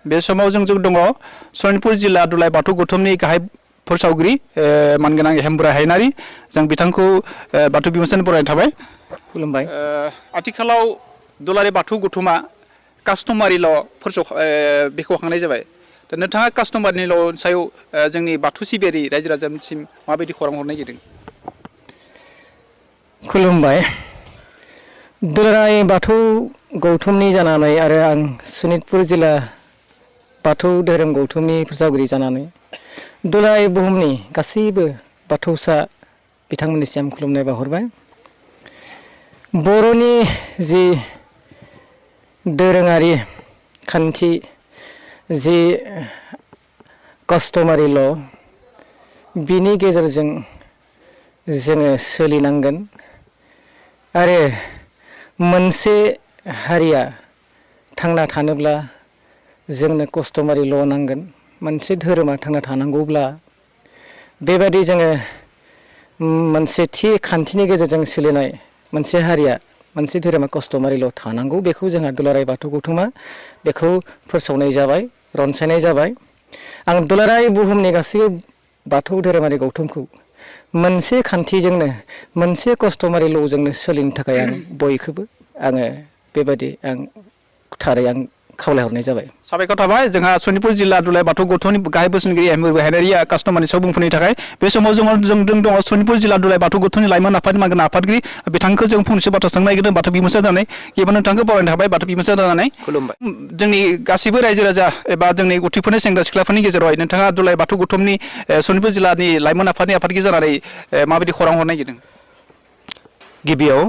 बे समाव जों दङ सनितपुर जिल्ला दुलाय बाथौ गौथुमनि गाहाय फोसावगिरि मानगोनां हेमब्रा हायनारि जों बिथांखौ बाथौ बिबुंसारनि बरायनाय थाबाय। खुलुमबाय। आथिखालाव दुलाराय बाथौ गौथुमा कास्टमारि ल' बेखेवखांनाय जाबाय। दा नोंथाङा कास्टमारनि ल' सायाव जोंनि बाथौ सिबियारि रायजो राजानिसिम माबायदि खौरां हरनो नागिरदों? खुलुमबाय। दुलाराय बाथौ गौथुमनि जानानै आरो आं सनितपुर जिल्ला बाथौ धोरोम गौथुमनि फोसावगिरि जानानै दुलाराय बुहुमनि गासैबो बाथौसा बिथांमोननिसिम खुलुमनाय बावहरबाय। बर'नि जि दोरोङारि खान्थि जि कास्टमारि ल' बिनि गेजेरजों जोङो सोलिनांगोन आरो मोनसे हारिया थांना थानोब्ला जोंनो कास्टमारि ल' नांगोन। मोनसे धोरोमा थांना थानांगौब्ला बेबादि जोङो मोनसे थि खान्थिनि गेजेरजों सोलिनाय मोनसे हारिया मोनसे धोरोमा कास्टमारि ल' थानांगौ। बेखौ जोंहा दुलाराय बाथौ गौथुमा बेखौ फोसावनाय जाबाय, रनसायनाय जाबाय। आं दुलाराय बुहुमनि गासैबो बाथौ धोरोमारि गौथुमखौ मोनसे खान्थिजोंनो मोनसे कास्टमारि ल'जोंनो सोलिनो थाखाय आं बयखौबो बेबायदि थारै आं खावलायहरनाय जाबाय। साबायखर थाबाय। जोंहा सनितपुर जिल्ला दुलाराय बाथौ गौथुमनि गाहाय बोसोनगिरि हेमब्रा हायनारिया कास्टमारनि सायाव बुंफोरनायनि थाखाय बे समाव जों दङ सनितपुर जिल्ला दुलाराय बाथौ गौथुमनि लाइमोन आफादनि मानगोनां आफादगिरि बिथांखौ जों फंनैसो बाथ्रा सोंनो नागिरदों बाथौ बिबुंसार जानानै। गिबियावनो नोंथांखौ बरायनो थाबाय बाथौ बिबुंसार जानानै। खुलुमबाय। जोंनि गासिबो रायजो राजा एबा जोंनि उथ्रिफुनाय सेंग्रा सिख्लाफोरनि गेजेरावहाय नोंथाङा दुलाराय बाथौ गौथुमनि सनितपुर जिल्लानि लाइमोन आफादनि आफादगिरि जानानै माबायदि खौरां हरनो नागिरदों? गिबियाव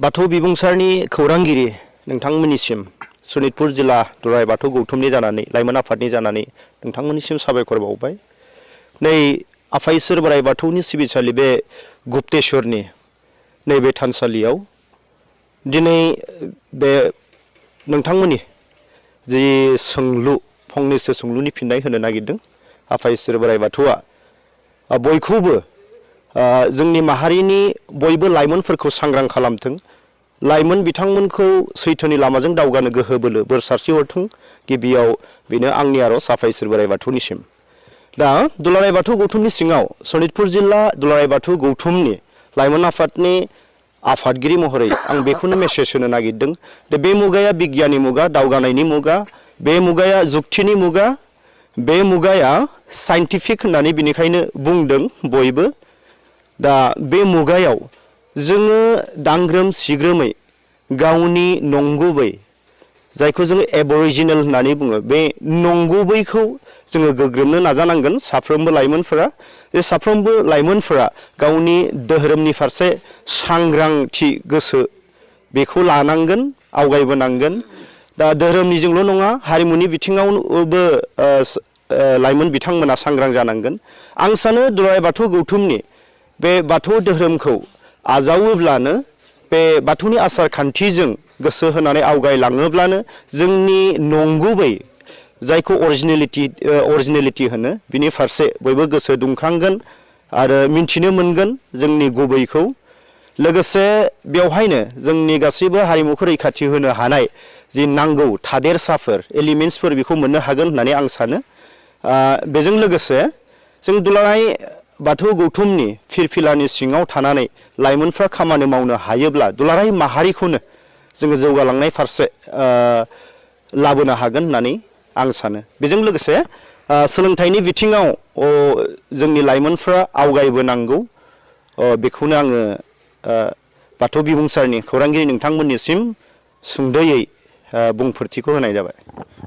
बाथौ बिबुंसारनि खौरांगिरि नोंथांमोननिसिम सनितपुर जिल्ला दुलाराय बाथौ गौथुमनि जानानै लाइमोन आफादनि जानानै नोंथांमोननिसिम साबायखर बावबाय। नै आफा इसोर बोराइ बाथौनि सिबिसालि बे गुप्तेश्वरनि नैबे थानसालियाव दिनै बे नोंथांमोननि जि सोंलु फंनैसो सोंलुनि फिननाय होनो नागिरदों। आफा इसोर बोराइ बाथौआ बयखौबो जोंनि माहारिनि बयबो लाइमोनफोरखौ सांग्रां खालामथों, लाइमोन बिथांमोनखौ सैथोनि लामाजों दावगानो गोहो बोलो बोर सारस्रि हरथों। गिबियाव बेनो आंनि आरज आफा इसोर बोराइ बाथौनिसिम। दा दुलाराय बाथौ गौथुमनि सिङाव सनितपुर जिल्ला दुलाराय बाथौ गौथुमनि लाइमोन आफादनि आफादगिरि महरै आं बेखौनो मेसेज होनो नागिरदों। बे मुगाया बिगियाननि मुगा, दावगानायनि मुगा, बे मुगाया जुक्तिनि मुगा, बे मुगाया साइन्टिफिक होननानै बिनिखायनो बुंदों बयबो। दा बे मुगायाव जोङो दांग्रोम सिग्रोमै गावनि नंगुबै जायखौ जोङो एबरिजिनेल होननानै बुङो बे नंगुबैखौ जोङो गोग्रोमनो नाजानांगोन साफ्रोमबो लाइमोनफोरा। बे साफ्रोमबो लाइमोनफोरा गावनि धोरोमनि फारसे सांग्रांथि गोसो बेखौ लानांगोन, आवगायबोनांगोन। दा धोरोमनिजोंल' नङा हारिमुनि बिथिङावबो लाइमोन बिथांमोना सांग्रां जानांगोन। आं सानो दुलाराय बाथौ गौथुमनि बे बाथौ धोरोमखौ आजावोब्लानो बे बाथौनि आसार खान्थिजों गोसो होनानै आवगायलाङोब्लानो जोंनि नंगुबै जायखौ अरिजिनेलिटि होनो बिनि फारसे बयबो गोसो दुंखांगोन आरो मिन्थिनो मोनगोन जोंनि गुबैखौ। लोगोसे बेवहायनो जोंनि गासैबो हारिमुखौ रैखाथि होनो हानाय जि नांगौ थादेरसाफोर एलिमेन्ट्सफोर बेखौ मोननो हागोन होननानै आं सानो। बेजों लोगोसे जों दुलाराय बाथौ गौथुमनि फिरफिलानि सिङाव थानानै लाइमोनफ्रा खामानि मावनो हायोब्ला दुलाराय माहारिखौनो जोङो जौगालांनाय फारसे लाबोनो हागोन होननानै आं सानो। बेजों लोगोसे सोलोंथाइनि बिथिङाव जोंनि लाइमोनफ्रा आवगायबोनांगौ बेखौनो आङो बाथौ बिबुंसारनि खौरांगिरि नोंथांमोननिसिम सुंद'यै बुंफोरथिखौ होनाय जाबाय।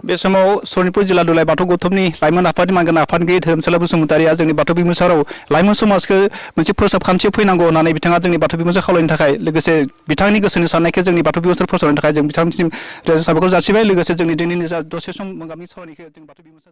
बे समाव सनितपुर जिल्ला दुलाराय बाथौ गौथुमनि लाइमोन आफादनि मानगोनां आफादगिरि धोरोमसाला बसुमतारिया जोंनि बाथौ बिबुंसाराव लाइमोन समाजखौ मोनसे फोसाबखान्थियाव फैनांगौ होननानै बिथाङा जोंनि बाथौ बिबुंसार खावलायनो थाखाय लोगोसे बिथांनि गोसोनि साननायखौ जोंनि बाथौ बिबुंसार फोसावनो थाखाय जों बिथांनिसिम रोजा साबायखर जासिबाय। लोगोसे जोंनि दिनैनि जा दसे सम मोगा-मोगि सावरायनायखौ जों बाथौ बिबुंसार